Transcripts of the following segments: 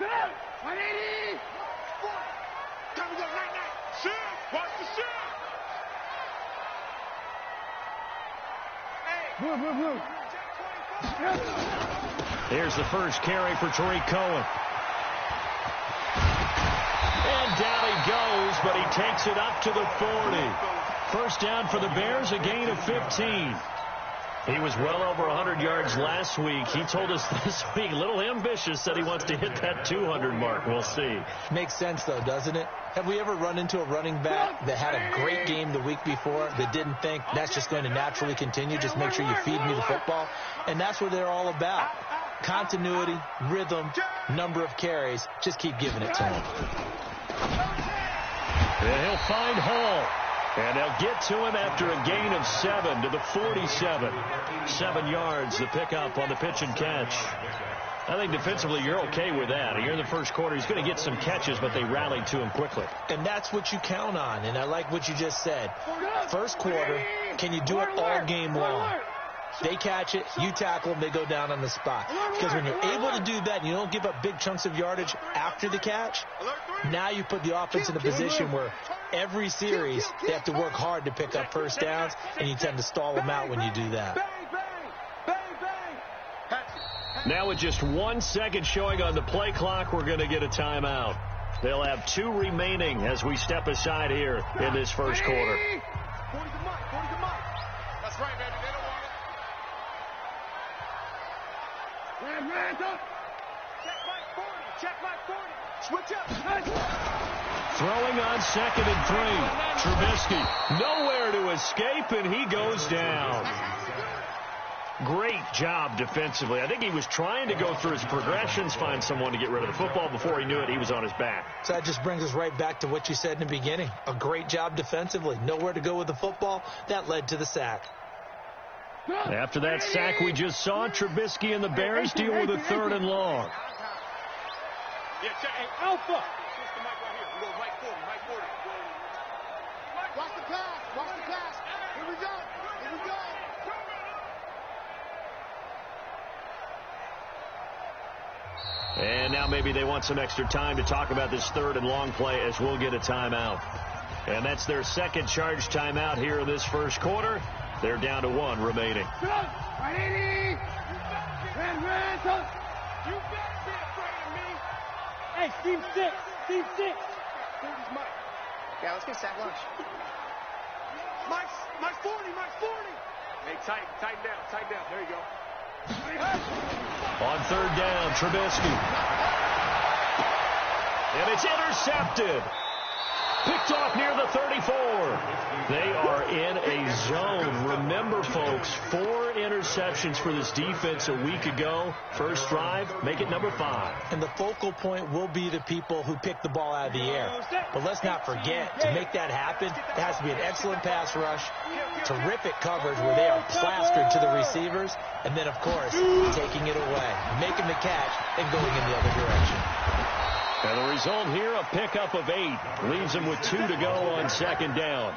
180. Time to go. Night. Shift. Watch the shift. Blue. Here's the first carry for Tariq Cohen. And down he goes, but he takes it up to the 40. First down for the Bears, a gain of 15. He was well over 100 yards last week. He told us this week, a little ambitious, that he wants to hit that 200 mark. We'll see. Makes sense, though, doesn't it? Have we ever run into a running back that had a great game the week before that didn't think that's just going to naturally continue? Just make sure you feed me the football. And that's what they're all about. Continuity, rhythm, number of carries. Just keep giving it to him. And he'll find Hall. And they'll get to him after a gain of 7 to the 47. 7 yards, the pickup on the pitch and catch. I think defensively you're okay with that. Here in the first quarter, he's going to get some catches, but they rallied to him quickly. And that's what you count on, and I like what you just said. First quarter, can you do it all game long? They catch it, you tackle them, they go down on the spot. Because when you're able to do that and you don't give up big chunks of yardage after the catch, now you put the offense in a position where every series they have to work hard to pick up first downs, and you tend to stall them out when you do that. Now with just 1 second showing on the play clock, we're going to get a timeout. They'll have 2 remaining as we step aside here in this first quarter. 40's a month. That's right, baby. They don't want it. Red, up. Check my 40. Switch up. Throwing on 2nd and 3. Trubisky nowhere to escape, and he goes down. Great job defensively. I think he was trying to go through his progressions, find someone to get rid of the football. Before he knew it, he was on his back. So that just brings us right back to what you said in the beginning. A great job defensively. Nowhere to go with the football. That led to the sack. After that sack we just saw, Trubisky and the Bears deal with a 3rd and long. Yeah, check. Hey, Alpha. Here's the mic right here. We go right 40. Watch the pass. Here we go. And now maybe they want some extra time to talk about this 3rd and long play as we'll get a timeout. And that's their second charge timeout here in this first quarter. They're down to 1 remaining. 180. Red, up. You better be afraid of me. Hey, Steve 6. Where's Mike? Yeah, let's get sack lunch. My 40. Hey, tighten down. There you go. On 3rd down, Trubisky. And it's intercepted. Picked off near the 34. They are in a zone. Remember, folks, 4 interceptions for this defense a week ago. First drive, make it number 5. And the focal point will be the people who pick the ball out of the air. But let's not forget, to make that happen, there has to be an excellent pass rush, terrific coverage where they are plastered to the receivers, and then, of course, taking it away, making the catch, and going in the other direction. And the result here, a pickup of 8. Leaves them with 2 to go on 2nd down.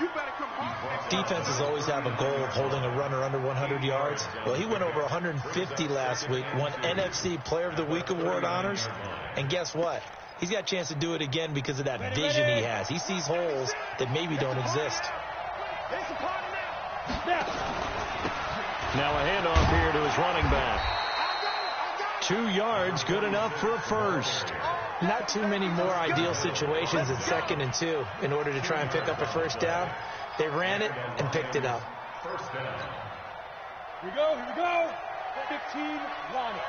Defenses always have a goal of holding a runner under 100 yards. Well, he went over 150 last week, won NFC Player of the Week award honors. And guess what? He's got a chance to do it again because of that vision he has. He sees holes that maybe don't exist. Now a handoff here to his running back. 2 yards, good enough for a first. Not too many more ideal situations at 2nd and 2 in order to try and pick up a first down. They ran it and picked it up. Here we go. 15 line.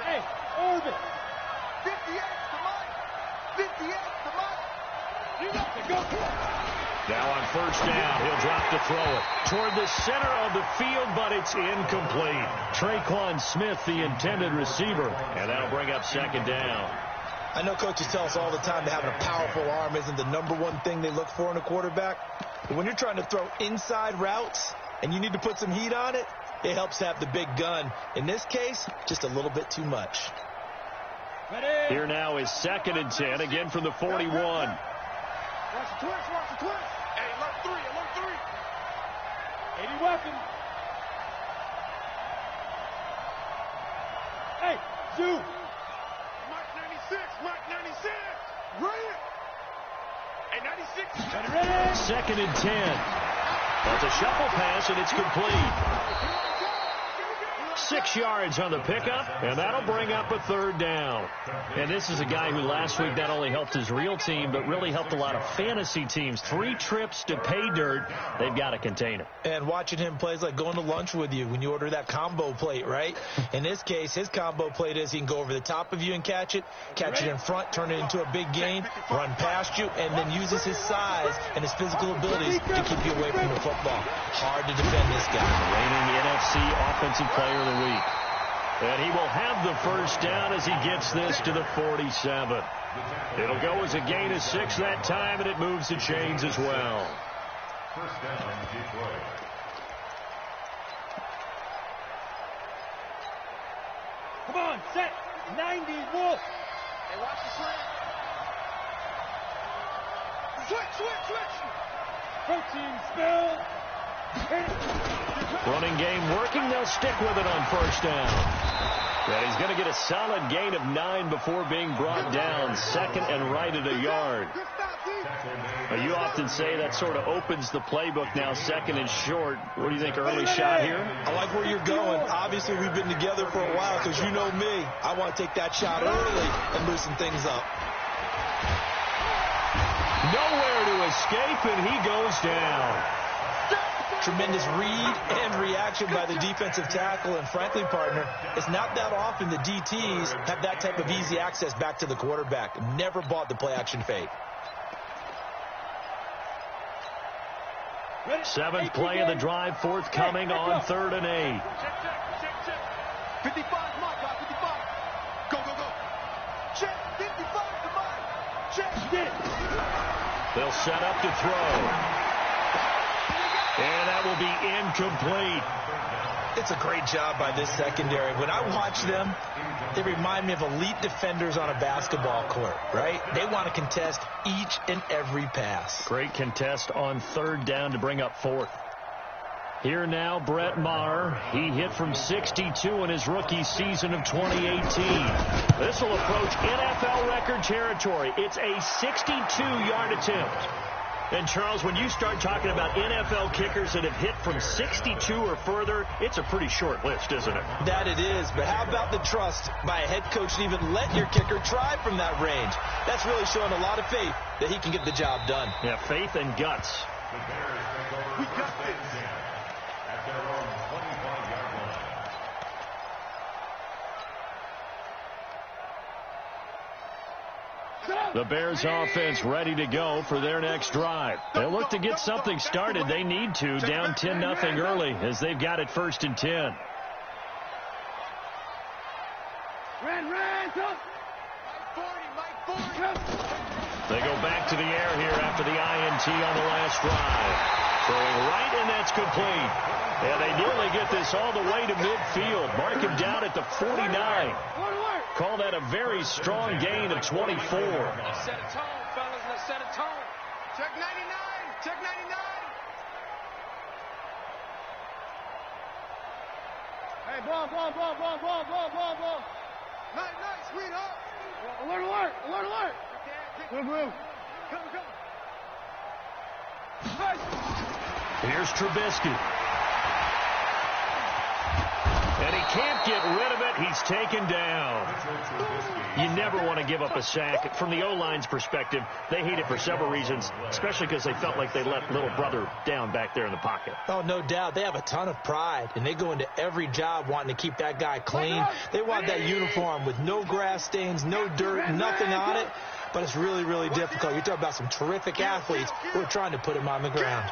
Hey, Irvin. 58, come on. You got to go. Now on first down, he'll drop to throw it toward the center of the field, but it's incomplete. Traquan Smith, the intended receiver, and that'll bring up 2nd down. I know coaches tell us all the time that having a powerful arm isn't the #1 thing they look for in a quarterback. But when you're trying to throw inside routes and you need to put some heat on it, it helps to have the big gun. In this case, just a little bit too much. Here now is 2nd and 10, again from the 41. Watch the twist. Hey, alert 3. 80 weapon. Hey, Zoo. Mark 96. Right. And 96. Second and 10. That's a shuffle pass, and it's complete. 6 yards on the pickup, and that'll bring up a third down. And this is a guy who last week not only helped his real team, but really helped a lot of fantasy teams. 3 trips to pay dirt. They've got to contain him. And watching him play is like going to lunch with you when you order that combo plate, right? In this case, his combo plate is he can go over the top of you and catch it in front, turn it into a big gain, run past you, and then uses his size and his physical abilities to keep you away from the football. Hard to defend this guy. Reigning NFC Offensive Player of the Week. And he will have the first down as he gets this to the 47. It'll go as a gain of 6 that time, and it moves the chains as well. First down, Detroit. Come on, set. 90, Wolf. Hey, watch the slant. Switch. Protein spill. Running game working. They'll stick with it on first down. And he's going to get a solid gain of 9 before being brought down. Second and right at a yard. You often say that sort of opens the playbook now, second and short. What do you think, early shot here? I like where you're going. Obviously, we've been together for a while because you know me. I want to take that shot early and loosen things up. Nowhere to escape, and he goes down. Tremendous read and reaction by the defensive tackle. And frankly, partner, it's not that often the DTs have that type of easy access back to the quarterback. Never bought the play-action fake. 7th play of the drive, forthcoming on 3rd and 8. Check. 55, mark, 55. Go. Check, 55, come on. Check it. They'll set up to throw. And that will be incomplete. It's a great job by this secondary. When I watch them, they remind me of elite defenders on a basketball court, right? They want to contest each and every pass. Great contest on 3rd down to bring up 4th. Here now, Brett Maher. He hit from 62 in his rookie season of 2018. This will approach NFL record territory. It's a 62-yard attempt. And, Charles, when you start talking about NFL kickers that have hit from 62 or further, it's a pretty short list, isn't it? That it is. But how about the trust by a head coach to even let your kicker try from that range? That's really showing a lot of faith that he can get the job done. Yeah, faith and guts. The Bears take over. We got this. At their own 25-yard line. The Bears offense ready to go for their next drive. They'll look to get something started. They need to, down 10-0 early as they've got it 1st and 10. They go back to the air here after the INT on the last drive. Throwing right, and that's complete. And they nearly get this all the way to midfield. Mark him down at the 49. Call that a very strong gain of 24. Let's set a tone, fellas. Let's set a tone. Check 99. Check 99. Hey, ball. Nice, sweetheart. Alert. Move. Come. Here's Trubisky. And he can't get rid of it. He's taken down. You never want to give up a sack. From the O-line's perspective, they hate it for several reasons, especially because they felt like they let little brother down back there in the pocket. Oh, no doubt. They have a ton of pride, and they go into every job wanting to keep that guy clean. They want that uniform with no grass stains, no dirt, nothing on it. But it's really, really difficult. You're talking about some terrific athletes who are trying to put him on the ground.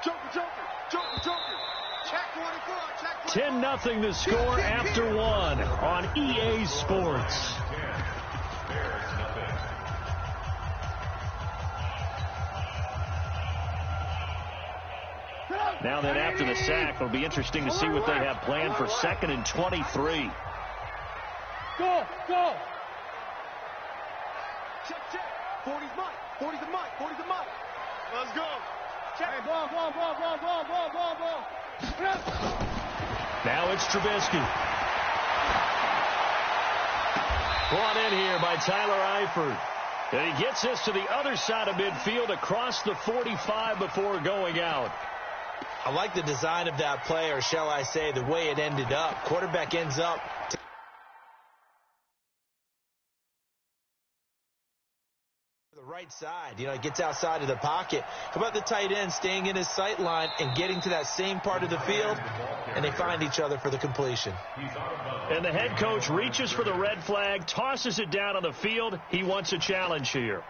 Joker. 10-0 the score after 1 on EA Sports. Now then, after the sack, it'll be interesting to see what they have planned for 2nd and 23. Go. Check. 40's mine. Let's go. Check. Hey, ball. Now it's Trubisky. Brought in here by Tyler Eifert. And he gets this to the other side of midfield across the 45 before going out. I like the design of that play, or shall I say the way it ended up. Quarterback ends up the right side. You know, he gets outside of the pocket. How about the tight end staying in his sight line and getting to that same part of the field, and they find each other for the completion. And the head coach reaches for the red flag, tosses it down on the field. He wants a challenge here.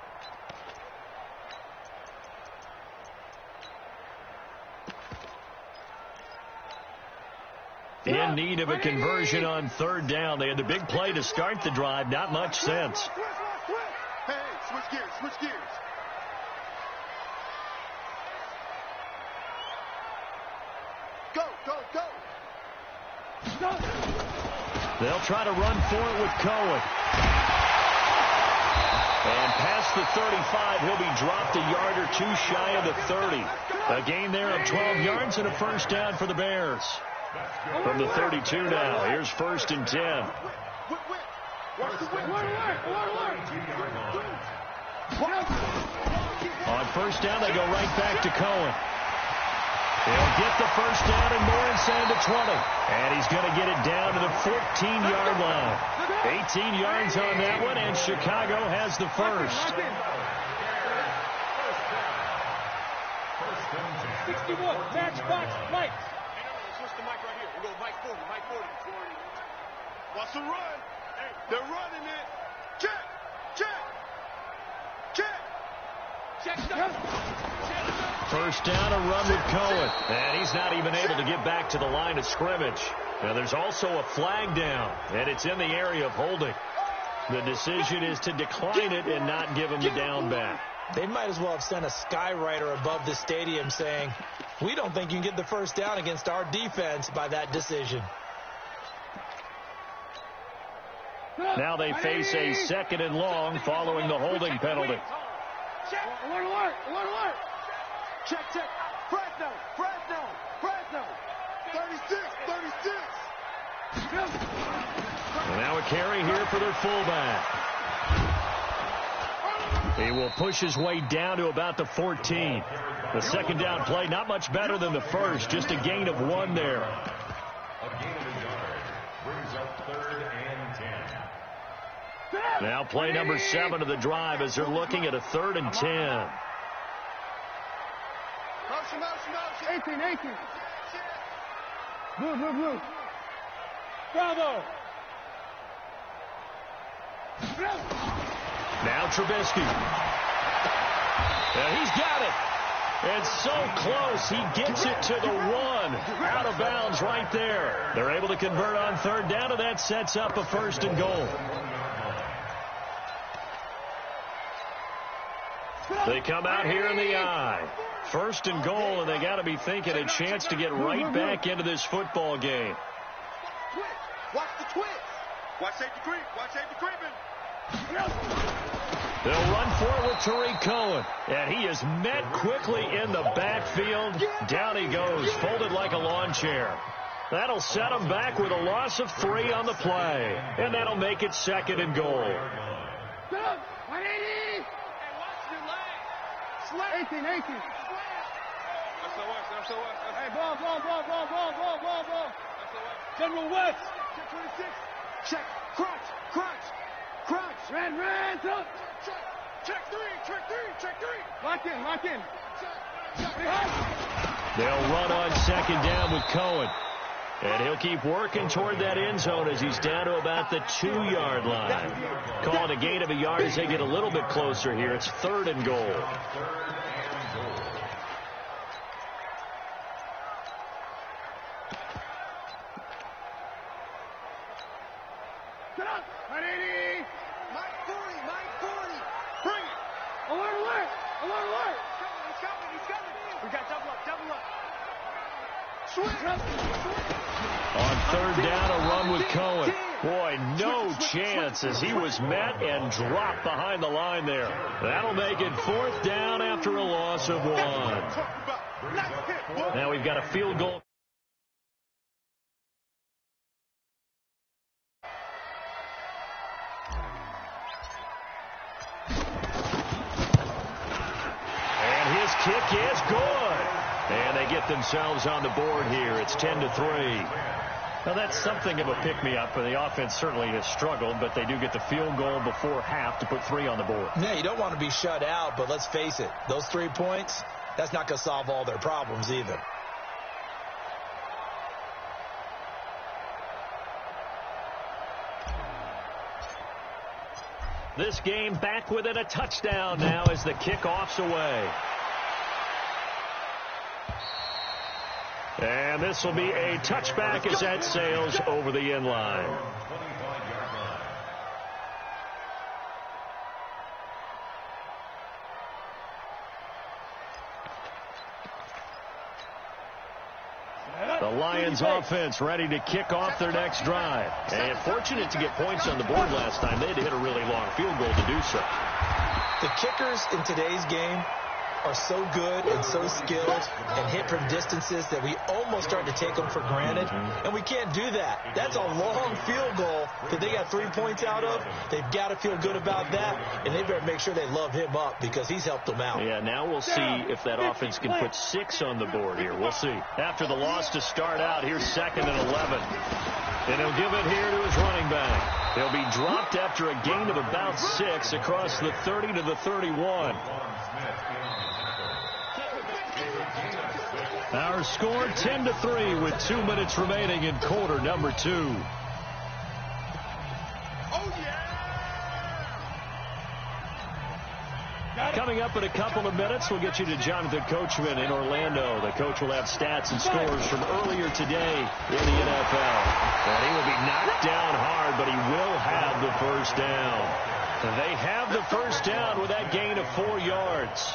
In need of a conversion on third down. They had the big play to start the drive. Not much sense. Hey, switch gears, switch gears. Go, go, go. They'll try to run for it with Cohen. And past the 35, he'll be dropped a yard or two shy of the 30. A gain there of 12 yards and a first down for the Bears. From the 32 now, here's 1st and 10. On first down, they go right back to Cohen. He'll get the first down and more inside the 20. And he's going to get it down to the 14-yard line. 18 yards on that one, and Chicago has the first. 61, matchbox, Mike. Switch the mic right here. We'll go Mike 40, Mike 40. Watch the run. They're running it. Check, check, check. Check, check. First down, a run with Cohen. And he's not even able to get back to the line of scrimmage. Now, there's also a flag down, and it's in the area of holding. The decision is to decline it and not give him the down back. They might as well have sent a skywriter above the stadium saying, we don't think you can get the first down against our defense by that decision. Now they face a 2nd and long following the holding penalty. Alert, alert, alert, alert. Check, check. Fresno, Fresno, Fresno. 36, 36. And now a carry here for their fullback. He will push his way down to about the 14. The second down play, not much better than the first, just a gain of 1 there. A gain of a yard brings up 3rd and 10. Now play number 7 of the drive as they're looking at a 3rd and 10. Motion, motion, motion. 18, 18. Blue, blue, blue. Bravo. Now Trubisky. And he's got it. It's so close. He gets it to the 1. Out of bounds right there. They're able to convert on 3rd down, and that sets up a 1st and goal. They come out here in the I. 1st and goal, and they got to be thinking a chance to get right back into this football game. Watch the twist. Watch safety creep. Watch safety creeping. They'll run for it with Tariq Cohen. And he is met quickly in the backfield. Down he goes, folded like a lawn chair. That'll set him back with a loss of 3 on the play. And that'll make it 2nd and goal. 180. 18, 18. Hey, ball. General West. Check 26. Check. Crunch. Ran. Check 3. Lock in. They'll run on 2nd down with Cohen. And he'll keep working toward that end zone as he's down to about the 2-yard line. Calling a gain of a yard as they get a little bit closer here. It's 3rd and goal. Get up. 180. Mike 40. Bring it. Alert. He's coming. We got double up. On 3rd down, a run with Cohen. Boy, no chance as he was met and dropped behind the line there. That'll make it 4th down after a loss of 1. Now we've got a field goal. kick is good. And they get themselves on the board here. It's 10-3. Now, that's something of a pick-me-up, and the offense certainly has struggled, but they do get the field goal before half to put 3 on the board. Yeah, you don't want to be shut out, but let's face it, those 3 points, that's not going to solve all their problems either. This game back within a touchdown now as the kickoff's away. And this will be a touchback as that sails over the end line. The Lions offense ready to kick off their next drive. And fortunate to get points on the board last time. They had to hit a really long field goal to do so. The kickers in today's game are so good and so skilled and hit from distances that we almost start to take them for granted, and we can't do that. That's a long field goal that they got 3 points out of. They've got to feel good about that, and they better make sure they love him up because he's helped them out. Yeah, now we'll see if that offense can put 6 on the board here. We'll see. After the loss to start out, here's 2nd and 11. And he'll give it here to his running back. He'll be dropped after a gain of about 6 across the 30 to the 31. Our score 10-3 with 2 minutes remaining in quarter number 2. Oh, yeah! Coming up in a couple of minutes, we'll get you to Jonathan Coachman in Orlando. The coach will have stats and scores from earlier today in the NFL. And he will be knocked down hard, but he will have the first down. They have the first down with that gain of 4 yards.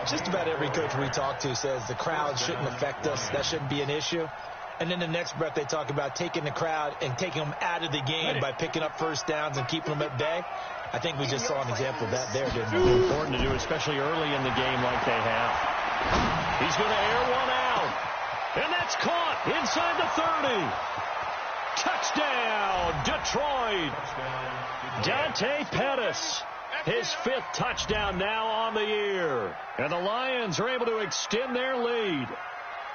Just about every coach we talk to says the crowd shouldn't affect us. That shouldn't be an issue. And then the next breath they talk about taking the crowd and taking them out of the game by picking up first downs and keeping them at bay. I think we just saw an example of that there, didn't we? Important to do, especially early in the game like they have. He's going to air one out. And that's caught inside the 30. Touchdown, Detroit. Dante Pettis. His 5th touchdown now on the year. And the Lions are able to extend their lead.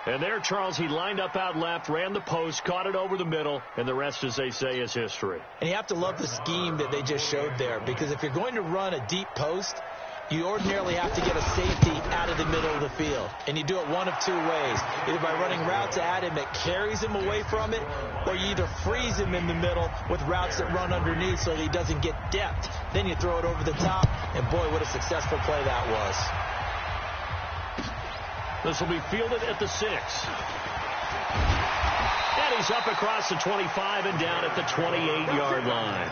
And there, Charles, he lined up out left, ran the post, caught it over the middle, and the rest, as they say, is history. And you have to love the scheme that they just showed there, because if you're going to run a deep post, you ordinarily have to get a safety out of the middle of the field. And you do it one of 2 ways. Either by running routes at him that carries him away from it, or you either freeze him in the middle with routes that run underneath so that he doesn't get depth. Then you throw it over the top, and boy, what a successful play that was. This will be fielded at the 6. And he's up across the 25 and down at the 28-yard line.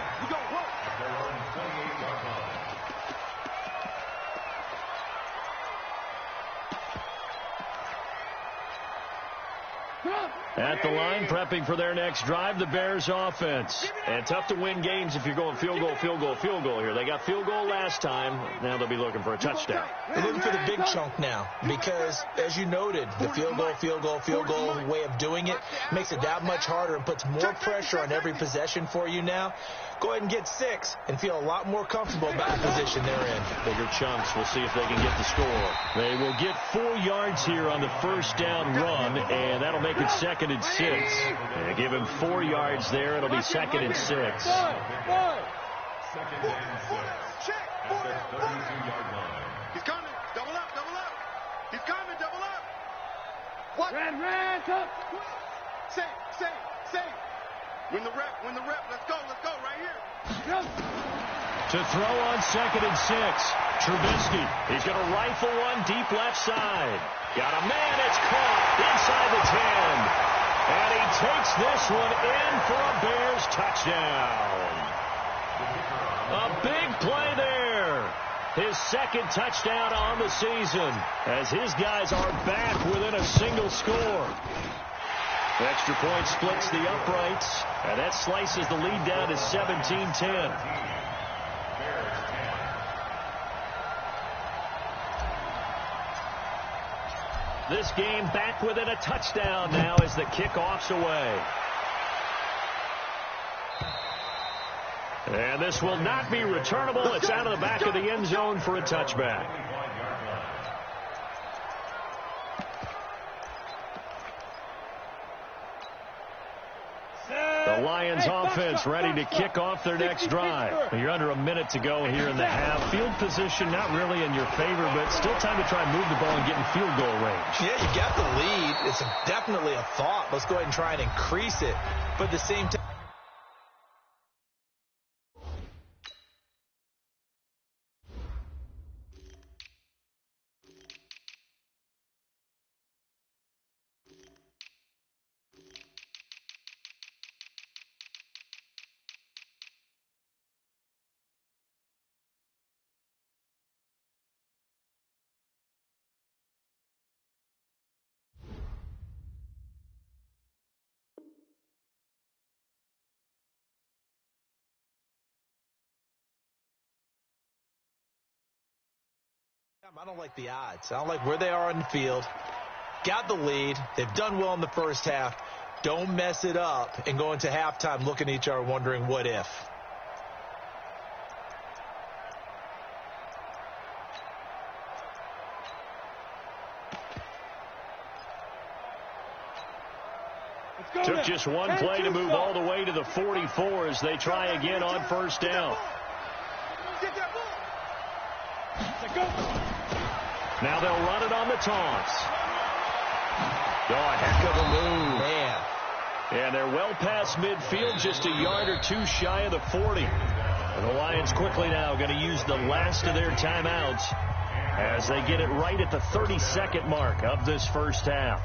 At the line, prepping for their next drive, the Bears offense. And tough to win games if you're going field goal, field goal, field goal here. They got field goal last time. Now they'll be looking for a touchdown. They're looking for the big chunk now because, as you noted, the field goal, field goal, field goal way of doing it makes it that much harder and puts more pressure on every possession for you now. Go ahead and get 6 and feel a lot more comfortable about the position they're in. Bigger chunks. We'll see if they can get the score. They will get 4 yards here on the first down run, and that'll make it 2nd and 6. And give him 4 yards there. It'll be 2nd and 6. 2nd and 6. At the 32-yard line. He's coming. Double up, double up. He's coming, double up. What? Red, up. Safe. Win the rep. Let's go, right here. To throw on 2nd and 6. Trubisky. He's going to rifle one deep left side. Got a man. It's caught inside the 10. And he takes this one in for a Bears touchdown. A big play there. His 2nd touchdown on the season as his guys are back within a single score. The extra point splits the uprights, and that slices the lead down to 17-10. This game back within a touchdown now as the kickoff's away. And this will not be returnable. It's out of the back of the end zone for a touchback. Lions offense ready to kick off their next drive. You're under a minute to go here in the half. Field position not really in your favor, but still time to try and move the ball and get in field goal range. Yeah, you got the lead. It's definitely a thought. Let's go ahead and try and increase it. But at the same time, I don't like the odds. I don't like where they are on the field. Got the lead. They've done well in the first half. Don't mess it up and go into halftime looking at each other wondering what if. Took just one play to move all the way to the 44 as they try again on first down. Now they'll run it on the taunts. Oh, a heck of a move. Man. And they're well past midfield, just a yard or two shy of the 40. And the Lions quickly now going to use the last of their timeouts as they get it right at the 32nd mark of this first half.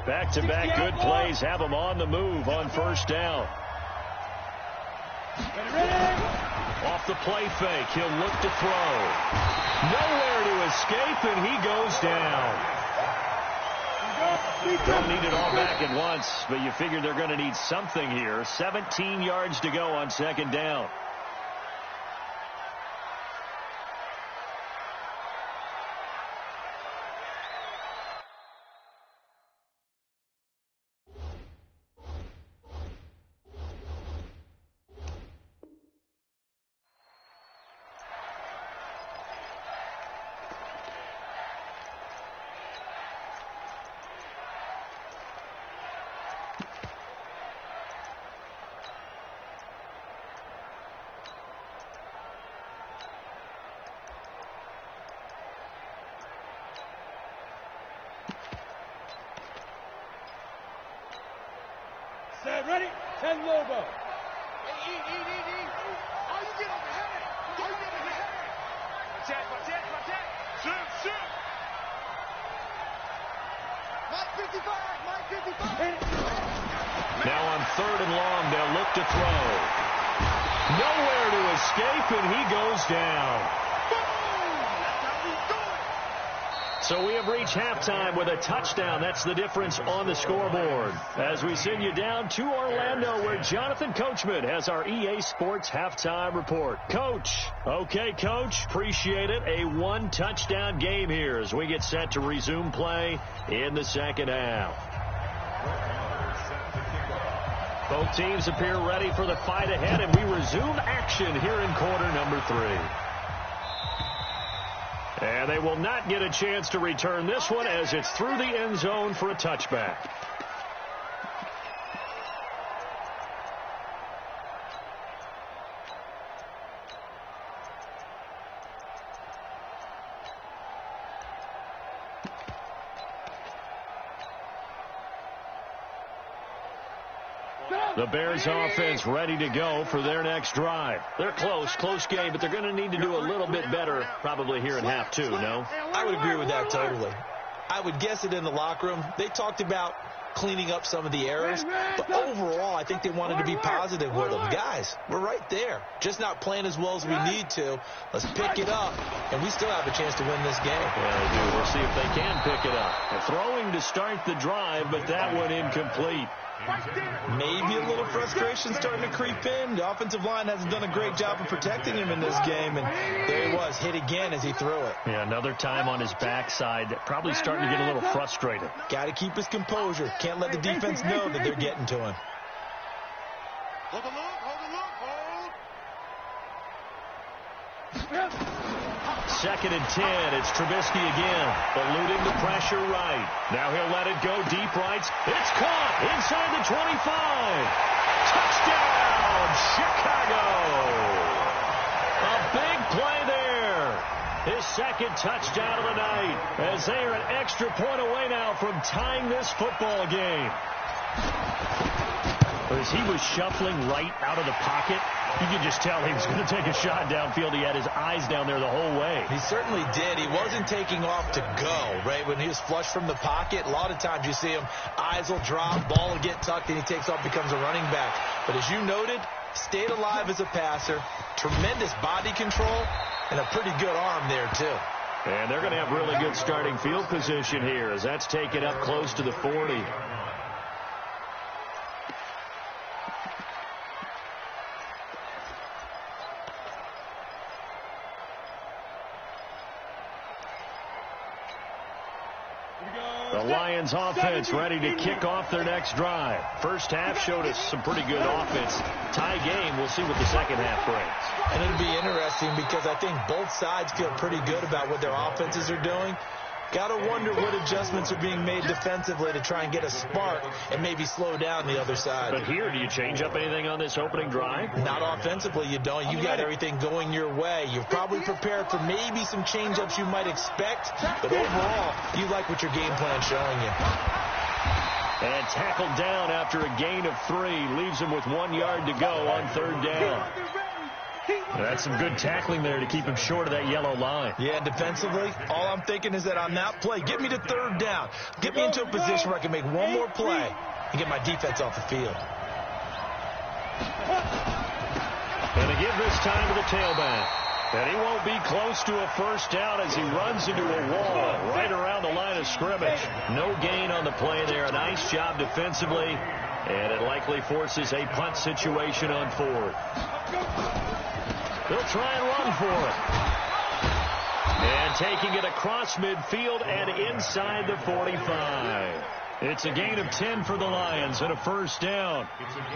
Back-to-back good plays have them on the move on first down. Off the play fake, he'll look to throw. Nowhere to escape, and he goes down. Don't need it all back at once, but you figure they're going to need something here. 17 yards to go on second down. Ready? 10 Lobo. Hey, E. How you get on the head? How you get on the head? Check. Shoot. Mike 55. Now on 3rd and long, they'll look to throw. Nowhere to escape, and he goes down. So we have reached halftime with a touchdown. That's the difference on the scoreboard. As we send you down to Orlando, where Jonathan Coachman has our EA Sports halftime report. Coach. Okay, Coach. Appreciate it. A one-touchdown game here as we get set to resume play in the second half. Both teams appear ready for the fight ahead, and we resume action here in quarter number 3. And they will not get a chance to return this one as it's through the end zone for a touchback. The Bears offense ready to go for their next drive. They're close game, but they're going to need to do a little bit better probably here in half 2, no? I would agree with that totally. I would guess it in the locker room. They talked about cleaning up some of the errors, but overall I think they wanted to be positive with them. Guys, we're right there. Just not playing as well as we need to. Let's pick it up, and we still have a chance to win this game. Yeah, they do. We'll see if they can pick it up. They're throwing to start the drive, but that one incomplete. Maybe a little frustration starting to creep in. The offensive line hasn't done a great job of protecting him in this game, and there he was, hit again as he threw it. Yeah, another time on his backside, probably starting to get a little frustrated. Got to keep his composure. Can't let the defense know that they're getting to him. Hold the look. 2nd and 10. It's Trubisky again, eluding the pressure right. Now he'll let it go deep right. It's caught inside the 25. Touchdown, Chicago. A big play there. His 2nd touchdown of the night, as they are an extra point away now from tying this football game. As he was shuffling right out of the pocket, you could just tell he was going to take a shot downfield. He had his eyes down there the whole way. He certainly did. He wasn't taking off to go, right? When he was flushed from the pocket, a lot of times you see him, eyes will drop, ball will get tucked, and he takes off, becomes a running back. But as you noted, stayed alive as a passer, tremendous body control, and a pretty good arm there, too. And they're going to have really good starting field position here, as that's taken up close to the 40. The Lions offense ready to kick off their next drive. First half showed us some pretty good offense. Tie game. We'll see what the second half brings. And it'll be interesting because I think both sides feel pretty good about what their offenses are doing. Got to wonder what adjustments are being made defensively to try and get a spark and maybe slow down the other side. But here, do you change up anything on this opening drive? Not offensively, you don't. You got everything going your way. You're probably prepared for maybe some change-ups you might expect, but overall, you like what your game plan's showing you. And tackled down after a gain of 3. Leaves him with 1 yard to go on 3rd down. That's some good tackling there to keep him short of that yellow line. Yeah, defensively, all I'm thinking is that on that play, get me to 3rd down. Get me into a position where I can make one more play and get my defense off the field. Going to give this time to the tailback. And he won't be close to a first down as he runs into a wall right around the line of scrimmage. No gain on the play there. A nice job defensively. And it likely forces a punt situation on 4th. They'll try and run for it. And taking it across midfield and inside the 45. It's a gain of 10 for the Lions and a first down.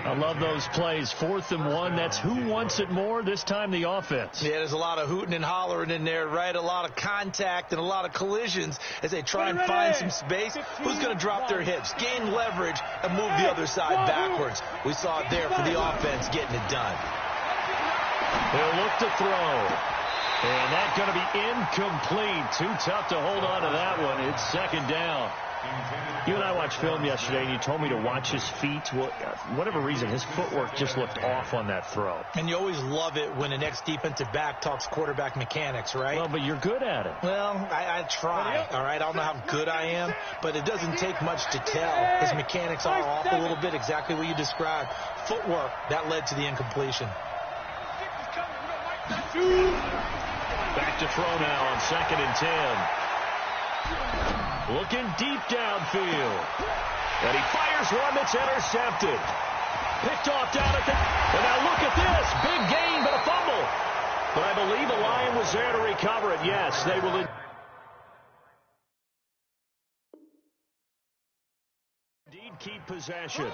I love those plays. 4th and 1. That's who wants it more, this time the offense. Yeah, there's a lot of hooting and hollering in there, right? A lot of contact and a lot of collisions as they try and find some space. Who's going to drop their hips, gain leverage, and move the other side backwards? We saw it there for the offense getting it done. They'll look to throw. And that's going to be incomplete. Too tough to hold on to that one. It's 2nd down. You and I watched film yesterday, and you told me to watch his feet. Well, whatever reason, his footwork just looked off on that throw. And you always love it when an ex-defensive back talks quarterback mechanics, right? Well, but you're good at it. Well, I try, all right? I don't know how good I am, but it doesn't take much to tell. His mechanics are off a little bit, exactly what you described. Footwork, that led to the incompletion. Back to throw now on 2nd and 10. Looking deep downfield. And he fires one that's intercepted. Picked off down at the... And now look at this. Big gain, but a fumble. But I believe a Lion was there to recover it. Yes, they will... indeed keep possession.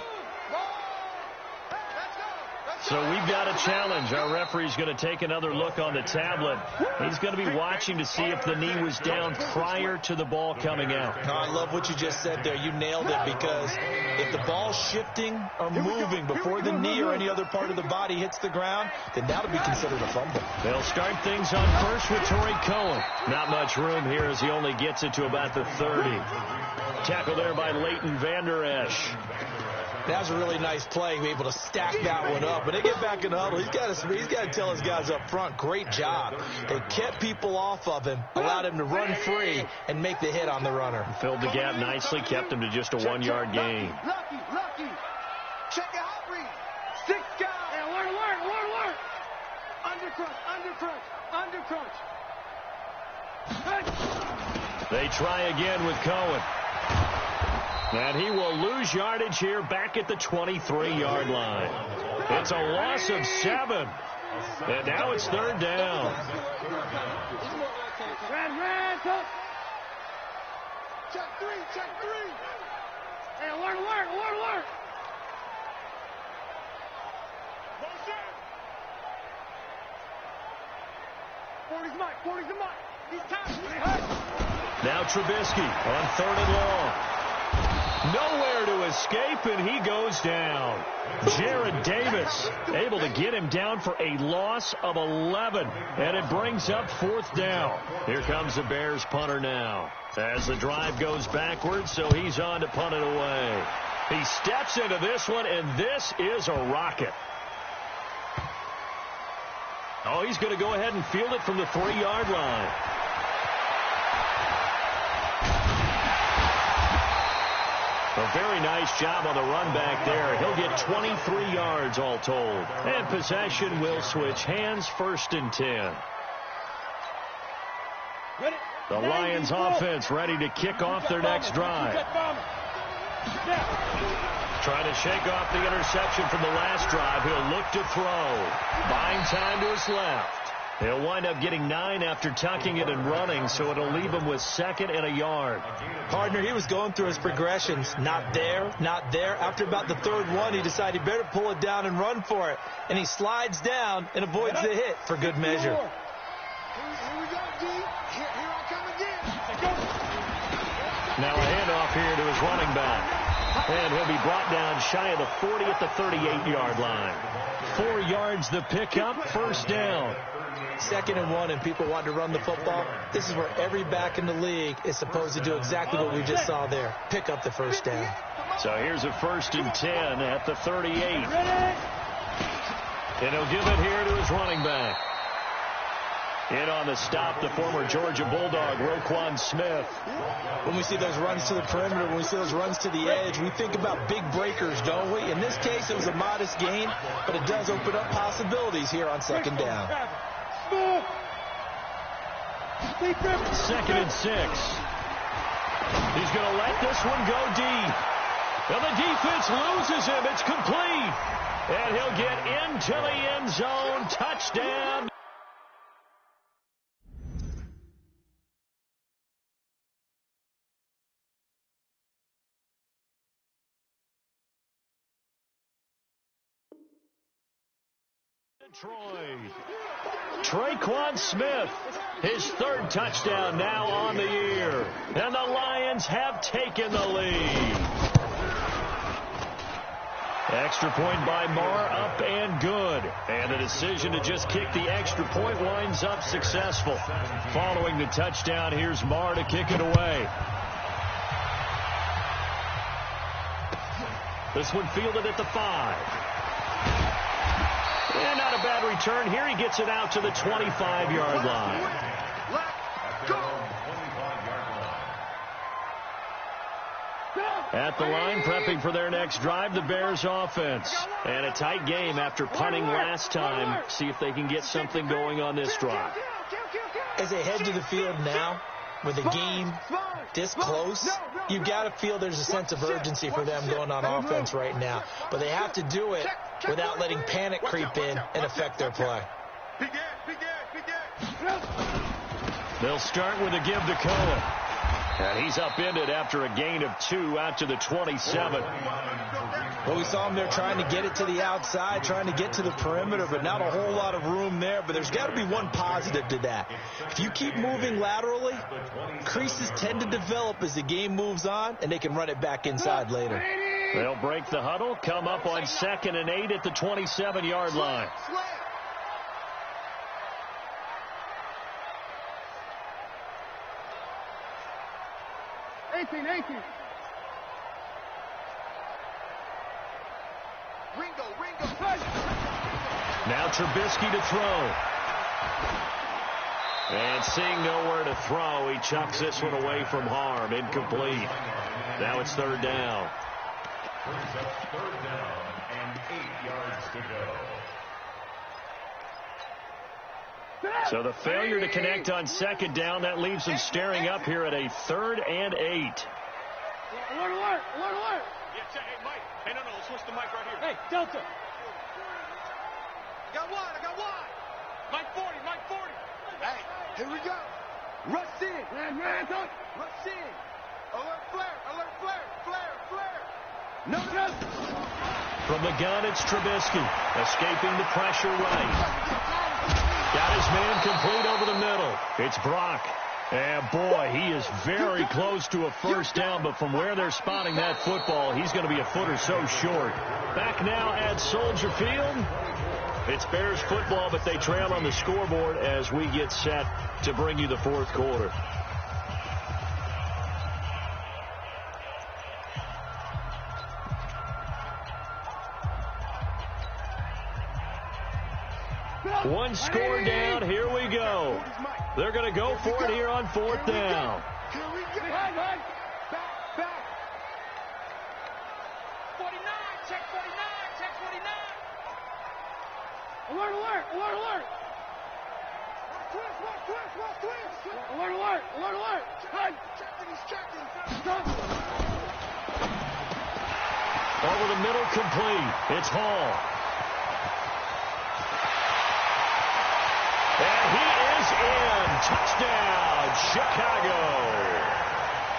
So we've got a challenge. Our referee's going to take another look on the tablet. He's going to be watching to see if the knee was down prior to the ball coming out. No, I love what you just said there. You nailed it, because if the ball's shifting or moving before the knee or any other part of the body hits the ground, then that'll be considered a fumble. They'll start things on first with Torrey Cohen. Not much room here as he only gets it to about the 30. Tackle there by Leighton Vander Esch. That was a really nice play, able to stack that one up. When they get back in the huddle, he's got to tell his guys up front, great job. They kept people off of him, allowed him to run free and make the hit on the runner. Filled the gap nicely, kept him to just a 1 yard gain. Lucky. Check your hot read. 6 guys. Hey, alert. Undercrunch. They try again with Cohen. And he will lose yardage here back at the 23-yard line. It's a loss of 7. And now it's 3rd down. Check three. Hey, alert. 40's Mike. 40's the Mike. He's tired. Now Trubisky on 3rd and long. Nowhere to escape, and he goes down. Jarrad Davis able to get him down for a loss of 11, and it brings up 4th down. Here comes the Bears punter now as the drive goes backwards, so he's on to punt it away. He steps into this one, and this is a rocket. Oh, he's going to go ahead and field it from the 3-yard line. A very nice job on the run back there. He'll get 23 yards all told. And possession will switch hands, 1st and 10. The Lions offense ready to kick off their next drive. Trying to shake off the interception from the last drive. He'll look to throw. Buying time to his left. He'll wind up getting 9 after tucking it and running, so it'll leave him with 2nd and a yard. Partner, he was going through his progressions. Not there, not there. After about the 3rd one, he decided he better pull it down and run for it. And he slides down and avoids the hit for good measure. Here we go, D. Here I come again. Now a handoff here to his running back. And he'll be brought down shy of the 40 at the 38-yard line. 4 yards the pickup, 1st down. 2nd and 1, and people want to run the football. This is where every back in the league is supposed to do exactly what we just saw there. Pick up the 1st down. So here's a 1st and 10 at the 38. And he'll give it here to his running back. In on the stop, the former Georgia Bulldog, Roquan Smith. When we see those runs to the perimeter, when we see those runs to the edge, we think about big breakers, don't we? In this case, it was a modest gain, but it does open up possibilities here on 2nd down. 2nd and 6. He's going to let this one go deep. And the defense loses him. It's complete. And he'll get into the end zone. Touchdown. Traquan Smith, his 3rd touchdown now on the year. And the Lions have taken the lead. Extra point by Marr, up and good. And the decision to just kick the extra point winds up successful. Following the touchdown, here's Marr to kick it away. This one fielded at the 5. And not a bad return. Here he gets it out to the 25-yard line. Let's go. At the line, prepping for their next drive, the Bears offense. And a tight game after punting last time. See if they can get something going on this drive. As they head to the field now, with the game this close, you've got to feel there's a sense of urgency for them going on offense right now. But they have to do it without letting panic creep in and affect their play. They'll start with a give to Cohen. And he's upended after a gain of 2 out to the 27. Well, we saw him there trying to get it to the outside, trying to get to the perimeter, but not a whole lot of room there. But there's got to be one positive to that. If you keep moving laterally, creases tend to develop as the game moves on, and they can run it back inside later. They'll break the huddle, come up on 2nd and 8 at the 27-yard line. 18. Ringo. Now Trubisky to throw. And seeing nowhere to throw, he chucks this one away from harm. Incomplete. Now it's 3rd down. Brings up 3rd down and 8 yards to go. So the failure to connect on 2nd down, that leaves them staring up here at a 3rd and 8. Alert. Yeah, check. Hey, Mike. Hey, no, switch the mic right here. Hey, Delta. I got one. Mike 40. Hey, here we go. Rush in. Man, talk. Rush in. Alert flare. No. From the gun, it's Trubisky. Escaping the pressure right. Got his man complete over the middle. It's Brock. And, boy, he is very close to a first down, but from where they're spotting that football, he's going to be a foot or so short. Back now at Soldier Field. It's Bears football, but they trail on the scoreboard as we get set to bring you the fourth quarter. One score down. Here we go. They're going to go for it here on fourth down. Here we go. Back. 49. Check 49. Check 49. Alert. Twist. Alert. Checking. Stop. Over the middle, complete. It's Hall. And he is in. Touchdown, Chicago.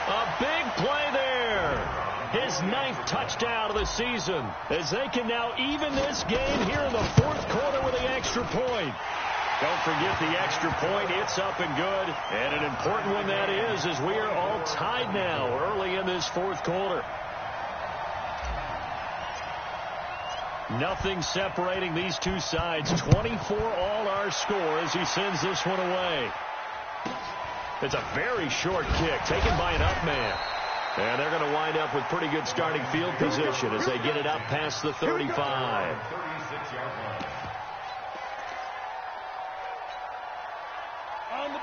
A big play there. His 9th touchdown of the season as they can now even this game here in the fourth quarter with the extra point. Don't forget the extra point. It's up and good. And an important one that is, as we are all tied now early in this fourth quarter. Nothing separating these two sides. 24 all our score as he sends this one away. It's a very short kick taken by an up man. And they're going to wind up with pretty good starting field position as they get it up past the 35.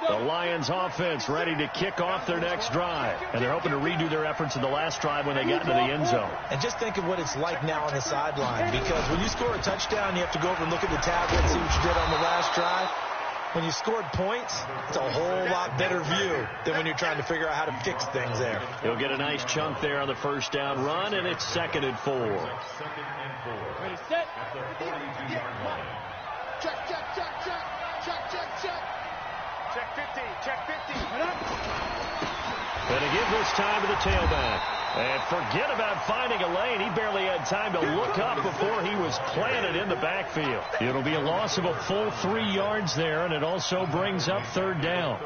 The Lions offense ready to kick off their next drive. And they're hoping to redo their efforts in the last drive when they got into the end zone. And just think of what it's like now on the sideline, because when you score a touchdown, you have to go over and look at the tablet and see what you did on the last drive. When you scored points, it's a whole lot better view than when you're trying to figure out how to fix things there. He'll get a nice chunk there on the first down run, and it's 2nd and 4. Ready, set. Check 50. And to give this time to the tailback. And forget about finding a lane. He barely had time to look up before he was planted in the backfield. It'll be a loss of a full 3 yards there, and it also brings up 3rd down.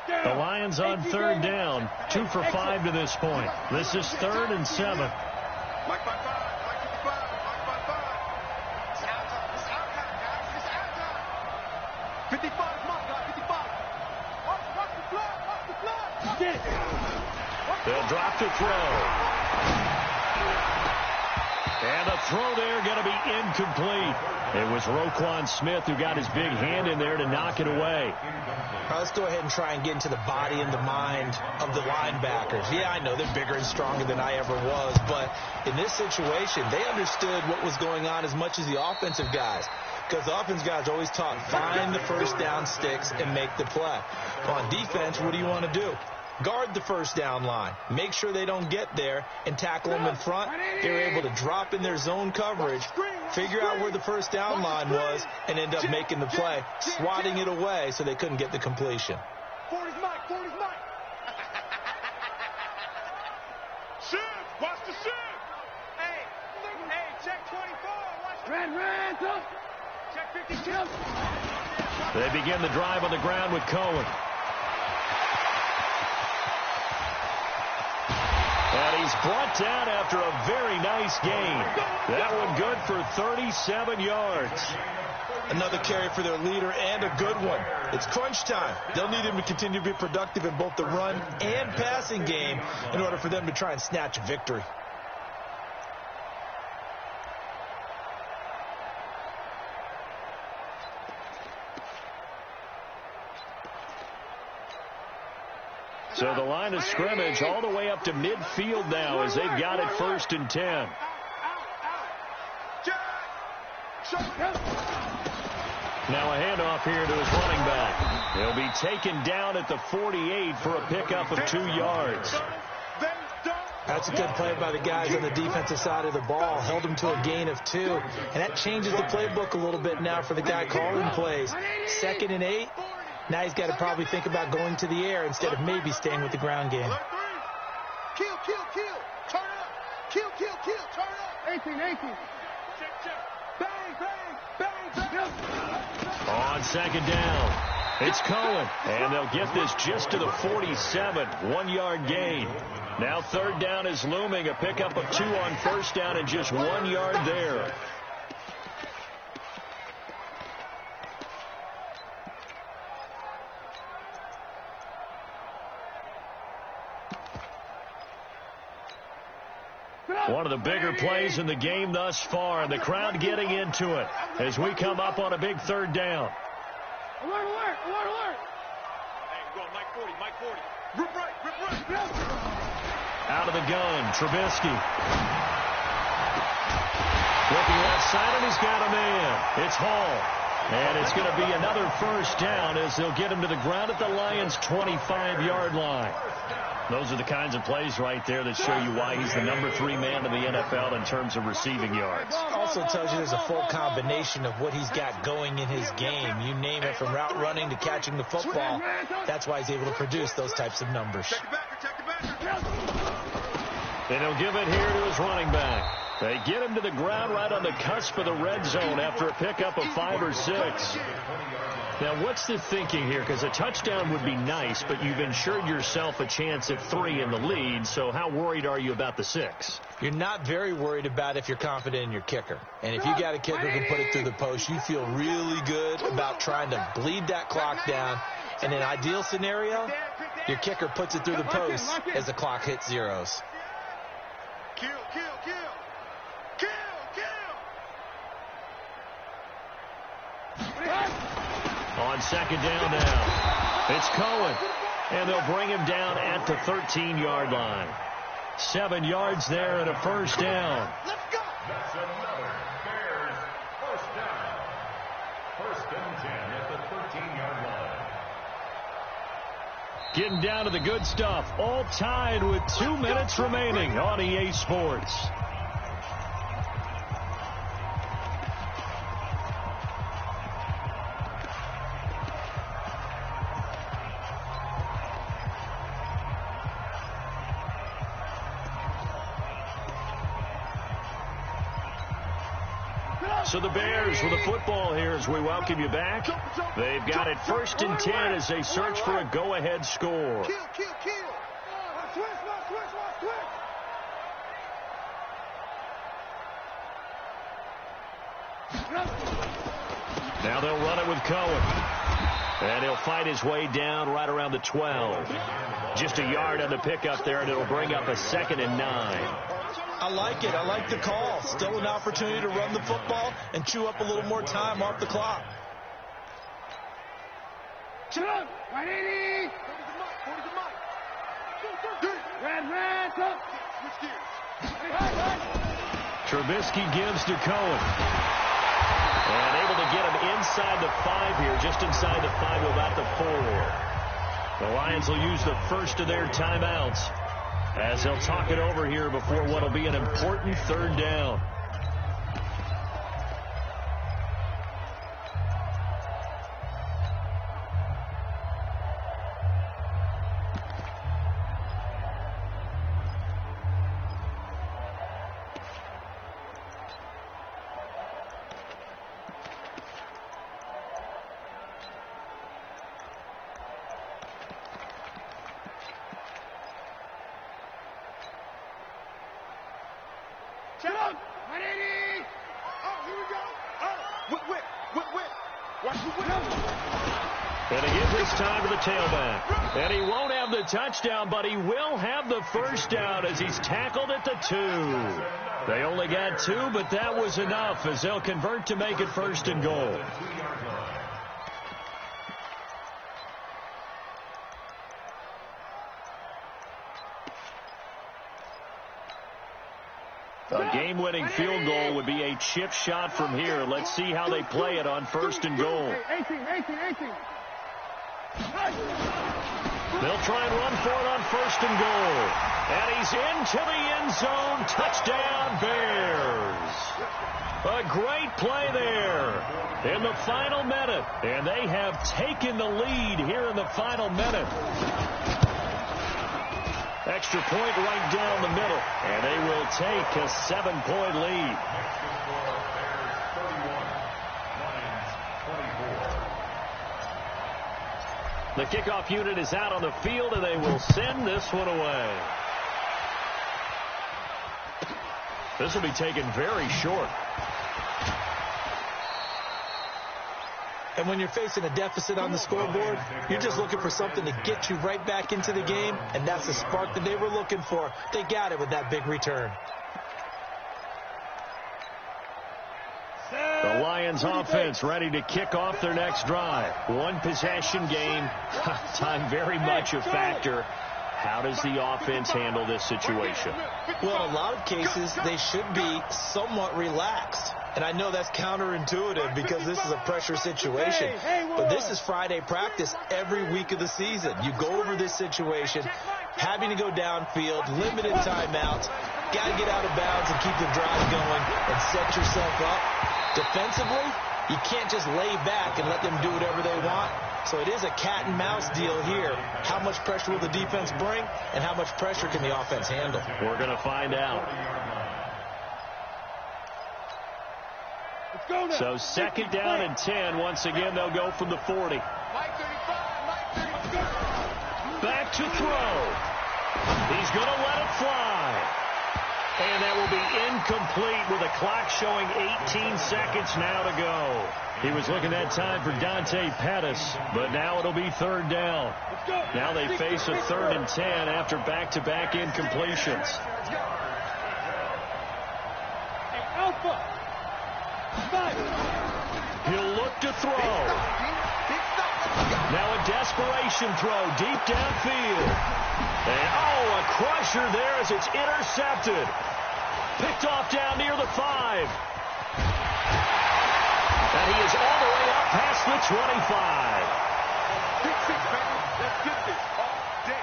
The Lions on 3rd down, 2 for 5 to this point. This is 3rd and 7. Mike by 5. Mike 55. Mike by 5. It's out time, guys. It's out time. 55 is Mike, guys. 55. Watch the blood. Get it. They'll drop to throw. And the throw there going to be incomplete. It was Roquan Smith who got his big hand in there to knock it away. All right, let's go ahead and try and get into the body and the mind of the linebackers. Yeah, I know they're bigger and stronger than I ever was, but in this situation, they understood what was going on as much as the offensive guys. Because the offense guys always taught, find the first down sticks and make the play. On defense, what do you want to do? Guard the first down line. Make sure they don't get there and tackle them in front. They were able to drop in their zone coverage, figure out where the first down line was, and end up making the play, swatting it away so they couldn't get the completion. 40's Mike. Shiv, watch the shiv. Hey, check 24. Watch. Ran, up. Check 52. They begin the drive on the ground with Cohen. And he's brought down after a very nice gain. That one good for 37 yards. Another carry for their leader and a good one. It's crunch time. They'll need him to continue to be productive in both the run and passing game in order for them to try and snatch a victory. So the line of scrimmage all the way up to midfield now as they've got it 1st and 10. Now a handoff here to his running back. He'll be taken down at the 48 for a pickup of 2 yards. That's a good play by the guys on the defensive side of the ball. Held him to a gain of 2. And that changes the playbook a little bit now for the guy calling plays. 2nd and 8. Now he's got to probably think about going to the air instead of maybe staying with the ground game. Kill. Turn up. Kill. Turn up. 18. Check. On second down, it's Cohen, and they'll get this just to the 47, 1-yard gain. Now third down is looming, a pickup of 2 on first down and just 1 yard there. One of the bigger plays in the game thus far, and the crowd getting into it as we come up on a big third down. Alert, alert, alert, alert. Hey, go, Mike 40, Mike 40. Rip right, rip right. Out of the gun, Trubisky. Looking left side, and he's got a man. It's Hall. And it's going to be another first down as they'll get him to the ground at the Lions' 25-yard line. Those are the kinds of plays right there that show you why he's the number 3 man in the NFL in terms of receiving yards. Also tells you there's a full combination of what he's got going in his game. You name it, from route running to catching the football. That's why he's able to produce those types of numbers. And he'll give it here to his running back. They get him to the ground right on the cusp of the red zone after a pickup of 5 or 6. Now, what's the thinking here? Because a touchdown would be nice, but you've ensured yourself a chance at 3 in the lead, so how worried are you about the 6? You're not very worried about if you're confident in your kicker. And if you got a kicker who can put it through the post, you feel really good about trying to bleed that clock down. In an ideal scenario, your kicker puts it through the post as the clock hits zeros. Kill, kill, kill. Kill, kill. On second down now, it's Cohen, and they'll bring him down at the 13-yard line. 7 yards there and a first down. Let's go. That's another Bears first down. 1st and 10 at the 13-yard line. Getting down to the good stuff, all tied with 2 minutes remaining on EA Sports. So the Bears with the football here as we welcome you back. They've got it 1st and 10 as they search for a go-ahead score. Kill, kill, kill. Switch, switch, switch. Now they'll run it with Cohen. And he'll fight his way down right around the 12. Just a yard on the pickup there, and it'll bring up a 2nd and 9. I like it. I like the call. Still an opportunity to run the football and chew up a little more time off the clock. Shut up. 180. Red, up. Trubisky gives to Cohen. And able to get him inside the 5 here, just inside the 5, about the 4. The Lions will use the first of their timeouts as they'll talk it over here before what will be an important 3rd down. Shut up. 180. Oh, here we go. Oh, whip. Watch the whip. And he gives this time to the tailback. And he won't have the touchdown, but he will have the first down as he's tackled at the 2. They only got 2, but that was enough as they'll convert to make it 1st and goal. A game-winning field goal would be a chip shot from here. Let's see how they play it on 1st and goal. 18. They'll try and run for it on 1st and goal. And he's into the end zone. Touchdown, Bears. A great play there in the final minute. And they have taken the lead here in the final minute. Extra point right down the middle. And they will take a 7-point lead. The kickoff unit is out on the field, and they will send this one away. This will be taken very short. And when you're facing a deficit on the scoreboard, you're just looking for something to get you right back into the game, and that's the spark that they were looking for. They got it with that big return. The Lions offense ready to kick off their next drive. One possession game. Time very much a factor. How does the offense handle this situation? Well, in a lot of cases, they should be somewhat relaxed. And I know that's counterintuitive because this is a pressure situation. But this is Friday practice every week of the season. You go over this situation, having to go downfield, limited timeouts, got to get out of bounds and keep the drive going and set yourself up. Defensively, you can't just lay back and let them do whatever they want. So it is a cat and mouse deal here. How much pressure will the defense bring, and how much pressure can the offense handle? We're going to find out. So 2nd down and 10. Once again, they'll go from the 40. Back to throw. He's going to let it fly. And that will be incomplete with a clock showing 18 seconds now to go. He was looking that time for Dante Pettis, but now it'll be 3rd down. Now they face a 3rd and 10 after back-to-back incompletions. He'll look to throw. Now a desperation throw deep downfield. And, a crusher there as it's intercepted. Picked off down near the 5. And he is all the way up past the 25. Pick 6, baby. Let's get this all day.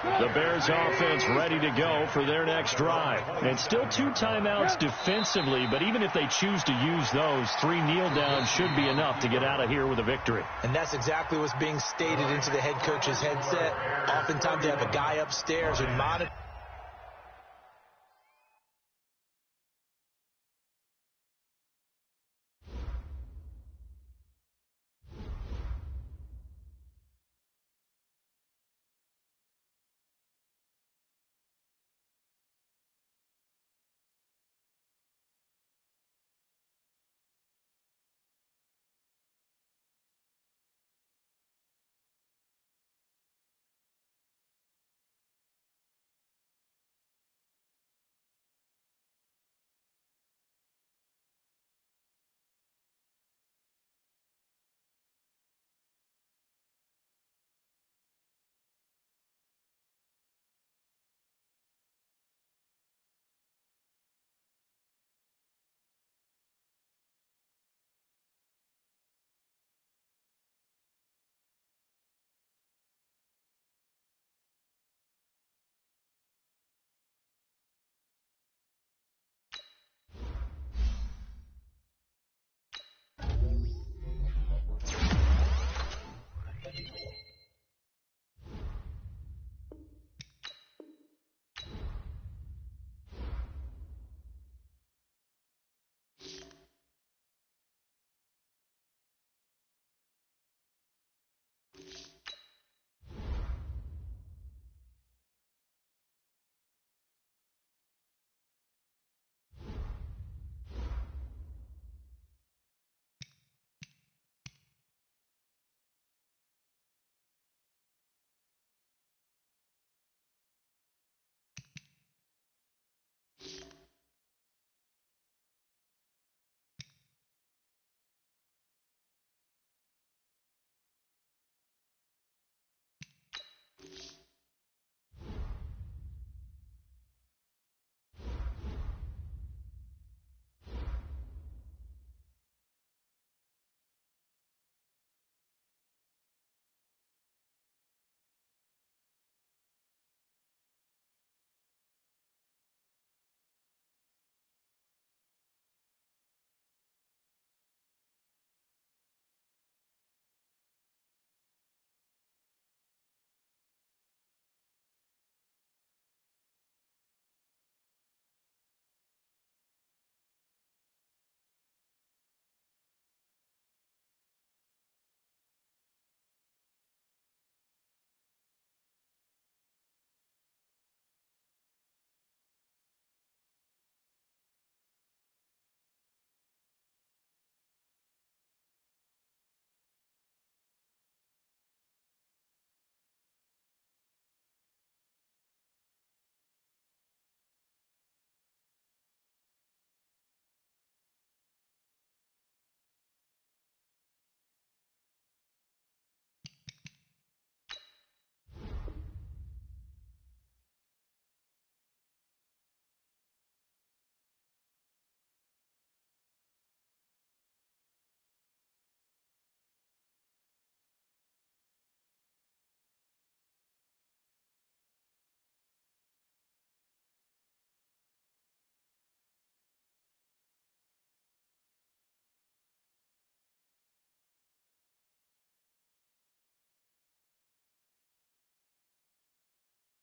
The Bears offense ready to go for their next drive. And still 2 timeouts defensively, but even if they choose to use those, 3 kneel downs should be enough to get out of here with a victory. And that's exactly what's being stated into the head coach's headset. Oftentimes they have a guy upstairs who monitors.